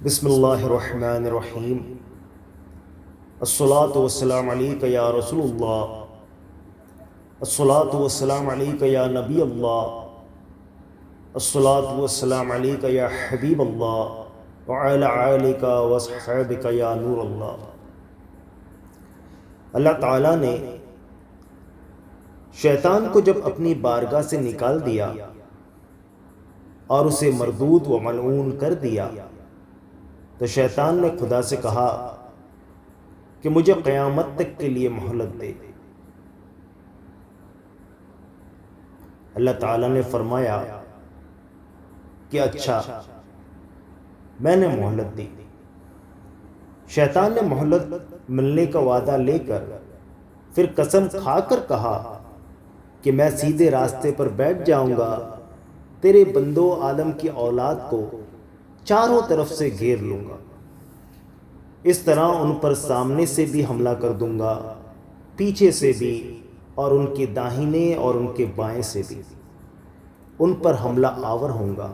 بسم اللہ الرحمن الرحیم الصلاۃ والسلام علیک یا رسول اللہ، الصلاۃ والسلام علیک یا نبی اللہ، الصلاۃ والسلام علیک یا حبیب اللہ وعلی آلک وصحبک یا نور اللہ۔ اللہ تعالیٰ نے شیطان کو جب اپنی بارگاہ سے نکال دیا اور اسے مردود و ملعون کر دیا تو شیطان نے خدا سے کہا کہ مجھے قیامت تک کے لیے مہلت دے۔ اللہ تعالیٰ نے فرمایا کہ اچھا، میں نے مہلت دی۔ شیطان نے مہلت ملنے کا وعدہ لے کر پھر قسم کھا کر کہا کہ میں سیدھے راستے پر بیٹھ جاؤں گا، تیرے بندوں آدم کی اولاد کو چاروں طرف سے گھیر لوں گا، اس طرح ان پر سامنے سے بھی حملہ کر دوں گا، پیچھے سے بھی، اور ان کے داہنے اور ان کے بائیں سے بھی ان پر حملہ آور ہوں گا،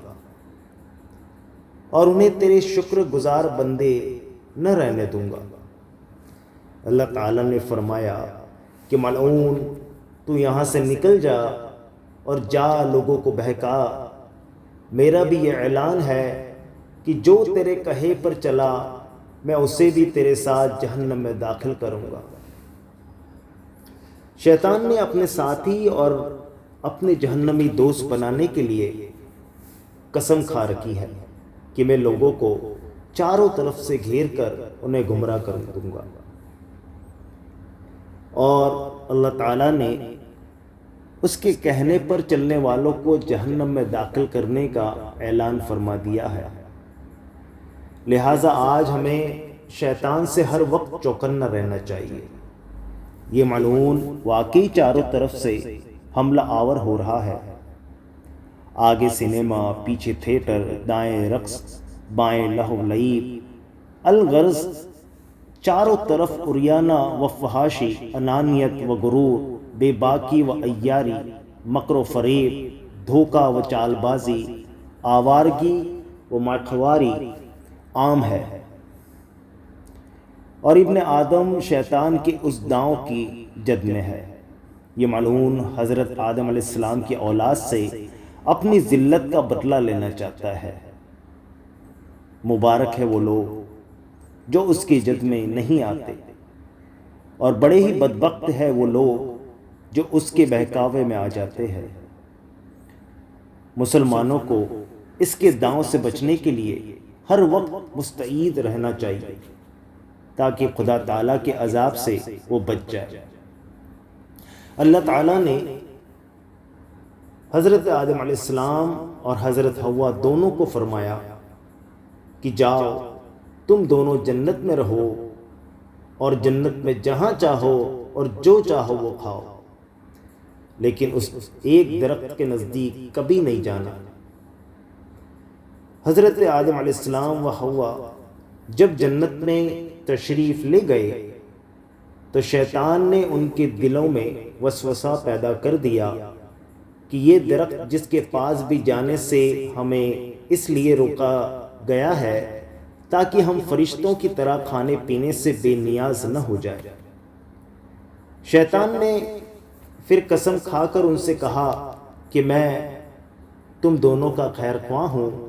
اور انہیں تیرے شکر گزار بندے نہ رہنے دوں گا۔ اللہ تعالیٰ نے فرمایا کہ ملعون، تو یہاں سے نکل جا اور جا لوگوں کو بہکا۔ میرا بھی یہ اعلان ہے کہ جو تیرے کہے پر چلا میں اسے بھی تیرے ساتھ جہنم میں داخل کروں گا۔ شیطان نے اپنے ساتھی اور اپنے جہنمی دوست بنانے کے لیے قسم کھا رکھی ہے کہ میں لوگوں کو چاروں طرف سے گھیر کر انہیں گمراہ کر دوں گا، اور اللہ تعالیٰ نے اس کے کہنے پر چلنے والوں کو جہنم میں داخل کرنے کا اعلان فرما دیا ہے۔ لہٰذا آج ہمیں شیطان سے ہر وقت چوکنا رہنا چاہیے۔ یہ ملعون واقعی چاروں طرف سے حملہ آور ہو رہا ہے۔ آگے سنیما، پیچھے تھیٹر، دائیں رقص، بائیں لہو لعب، الغرض چاروں طرف عریانہ و فحاشی، انانیت و غرور، بے باکی و عیاری، مکر و فریب، دھوکہ و چال بازی، آوارگی و ماٹھواری عام ہے، اور ابن آدم شیطان کے اس داؤں کی جد میں ہے۔ یہ ملعون حضرت آدم علیہ السلام کی اولاد سے اپنی ذلت کا بدلہ لینا چاہتا ہے۔ مبارک ہے وہ لوگ جو اس کی جد میں نہیں آتے، اور بڑے ہی بدبخت ہے وہ لوگ جو اس کے بہکاوے میں آ جاتے ہیں۔ مسلمانوں کو اس کے داؤں سے بچنے کے لیے ہر وقت مستعد رہنا چاہیے تاکہ خدا تعالیٰ کے عذاب سے وہ بچ جائے۔ اللہ تعالیٰ نے حضرت آدم علیہ السلام اور حضرت حوا دونوں کو فرمایا کہ جاؤ، تم دونوں جنت میں رہو، اور جنت میں جہاں چاہو اور جو چاہو وہ کھاؤ، لیکن اس ایک درخت کے نزدیک کبھی نہیں جانا۔ حضرت آدم علیہ السلام و حوا جب جنت میں تشریف لے گئے تو شیطان نے ان کے دلوں میں وسوسہ پیدا کر دیا کہ یہ درخت جس کے پاس بھی جانے سے ہمیں اس لیے روکا گیا ہے تاکہ ہم فرشتوں کی طرح کھانے پینے سے بے نیاز نہ ہو جائے۔ شیطان نے پھر قسم کھا کر ان سے کہا کہ میں تم دونوں کا خیر خواہ ہوں،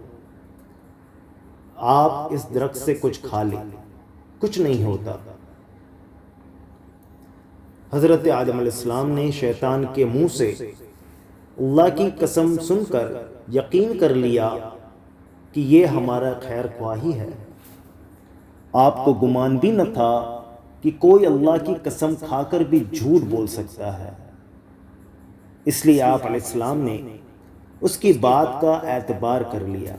آپ اس درخت سے کچھ کھا لیں، کچھ نہیں ہوتا۔ حضرت آدم علیہ السلام نے شیطان کے منہ سے اللہ کی قسم سن کر یقین کر لیا کہ یہ ہمارا خیر خواہی ہے۔ آپ کو گمان بھی نہ تھا کہ کوئی اللہ کی قسم کھا کر بھی جھوٹ بول سکتا ہے، اس لیے آپ علیہ السلام نے اس کی بات کا اعتبار کر لیا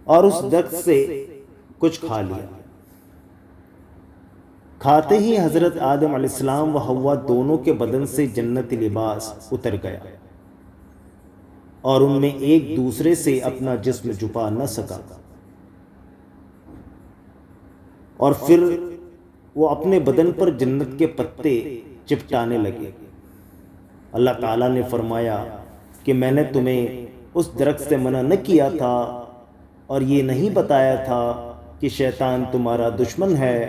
اور اس درخت سے کچھ کھا لیا۔ کھاتے ہی حضرت آدم علیہ السلام و حوا دونوں کے بدن سے جنتی لباس اتر گیا، اور ان میں ایک دوسرے سے اپنا جسم چھپا نہ سکا، اور پھر وہ اپنے بدن پر جنت کے پتے چپٹانے لگے۔ اللہ تعالیٰ نے فرمایا کہ میں نے تمہیں اس درخت سے منع نہ کیا تھا اور یہ نہیں بتایا تھا کہ شیطان تمہارا دشمن ہے۔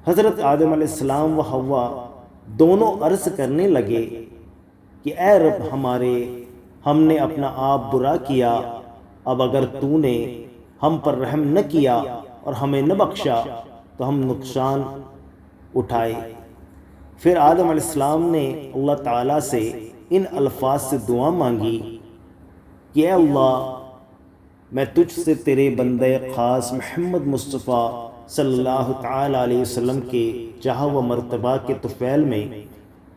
حضرت آدم علیہ السلام و حوا دونوں عرض کرنے لگے کہ اے رب ہمارے، ہم نے اپنا آپ برا کیا، اب اگر تو نے ہم پر رحم نہ کیا اور ہمیں نہ بخشا تو ہم نقصان اٹھائے۔ پھر آدم علیہ السلام نے اللہ تعالیٰ سے ان الفاظ سے دعا مانگی کہ اے اللہ، میں تجھ سے تیرے بندہ خاص محمد مصطفیٰ صلی اللہ تعالیٰ علیہ وسلم کے جاہ و مرتبہ کے طفیل میں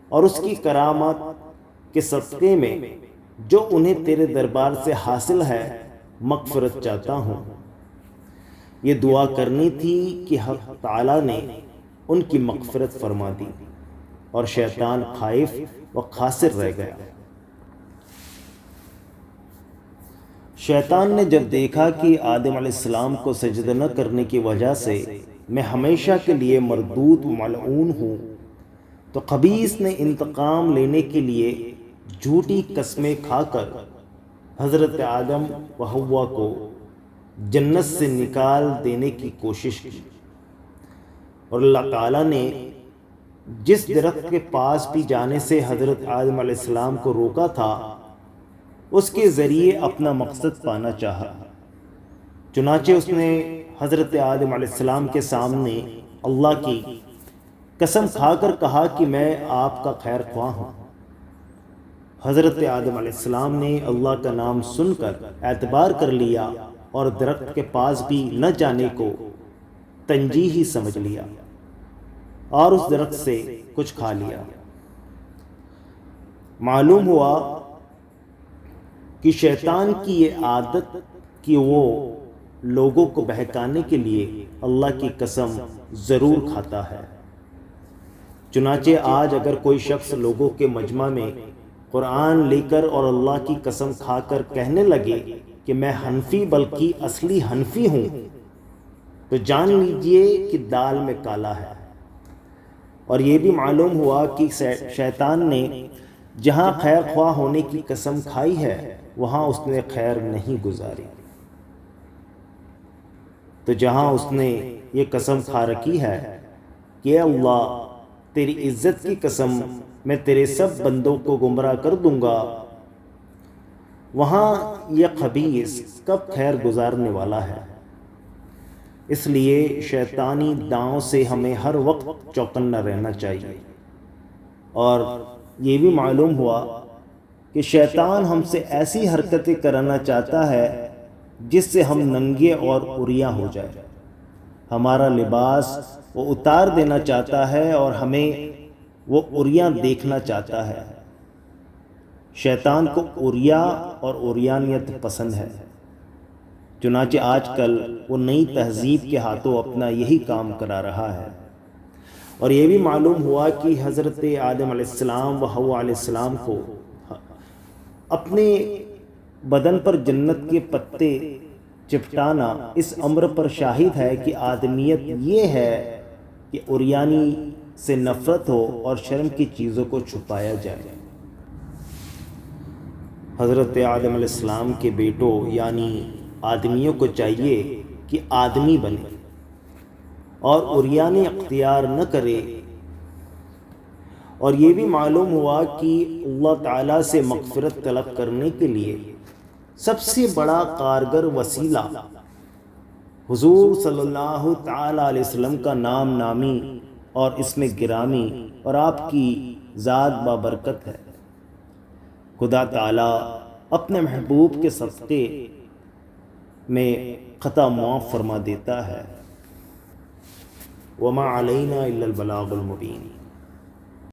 اور اس کی کرامات کے صدقے میں جو انہیں تیرے دربار سے حاصل ہے مغفرت چاہتا ہوں۔ یہ دعا کرنی تھی کہ حق تعالیٰ نے ان کی مغفرت فرما دی اور شیطان خائف و خاسر رہ گیا۔ شیطان نے جب دیکھا کہ آدم علیہ السلام کو سجدہ نہ کرنے کی وجہ سے میں ہمیشہ کے لیے مردود و ملعون ہوں، تو خبیث نے انتقام لینے کے لیے جھوٹی قسمیں کھا کر حضرت آدم و حوا کو جنت سے نکال دینے کی کوشش کی، اور اللہ تعالیٰ نے جس درخت کے پاس بھی جانے سے حضرت آدم علیہ السلام کو روکا تھا اس کے ذریعے اپنا مقصد پانا چاہا۔ چنانچہ اس نے حضرت آدم علیہ السلام کے سامنے اللہ کی قسم کھا کر کہا کہ میں آپ کا خیر خواہ ہوں۔ حضرت آدم علیہ السلام نے اللہ کا نام سن کر اعتبار کر لیا اور درخت کے پاس بھی نہ جانے کو تنجیحی سمجھ لیا اور اس درخت سے کچھ کھا لیا۔ معلوم ہوا کہ شیطان کی یہ عادت کہ وہ لوگوں کو بہکانے کے لیے اللہ کی قسم ضرور کھاتا ہے۔ چنانچہ آج اگر کوئی شخص لوگوں کے مجمع میں قرآن لے کر اور اللہ کی قسم کھا کر کہنے لگے کہ میں حنفی بلکہ اصلی حنفی ہوں، تو جان لیجئے کہ دال میں کالا ہے۔ اور یہ بھی معلوم ہوا کہ شیطان نے جہاں خیر خواہ ہونے کی قسم کھائی ہے وہاں اس نے خیر نہیں گزاری، تو جہاں اس نے یہ قسم کھا رکھی ہے کہ اے اللہ تیری عزت کی قسم میں تیرے سب بندوں کو گمراہ کر دوں گا، وہاں یہ خبیث کب خیر گزارنے والا ہے۔ اس لیے شیطانی داؤں سے ہمیں ہر وقت چوکنا رہنا چاہیے۔ اور یہ بھی معلوم ہوا کہ شیطان ہم سے ایسی حرکتیں کرانا چاہتا ہے جس سے ہم ننگے اور عریاں ہو جائیں۔ ہمارا لباس وہ اتار دینا چاہتا ہے اور ہمیں وہ عریاں دیکھنا چاہتا ہے۔ شیطان کو عریا اور عریانیت پسند ہے، چنانچہ آج کل وہ نئی تہذیب کے ہاتھوں اپنا یہی کام کرا رہا ہے۔ اور یہ بھی معلوم ہوا کہ حضرت آدم علیہ السلام و حوا علیہ السلام کو اپنے بدن پر جنت کے پتے چپٹانا اس امر پر شاہد ہے کہ آدمیت یہ ہے کہ عریانی سے نفرت ہو اور شرم کی چیزوں کو چھپایا جائے۔ حضرت آدم علیہ السلام کے بیٹوں یعنی آدمیوں کو چاہیے کہ آدمی بنے اور عریانی اختیار نہ کرے۔ اور یہ بھی معلوم ہوا کہ اللہ تعالیٰ سے مغفرت طلب کرنے کے لیے سب سے بڑا کارگر وسیلہ حضور صلی اللہ تعالیٰ علیہ وسلم کا نام نامی اور اس میں گرامی اور آپ کی ذات بابرکت ہے۔ خدا تعالیٰ اپنے محبوب کے صدقے میں خطا معاف فرما دیتا ہے۔ وما علینا الا البلاغ المبین۔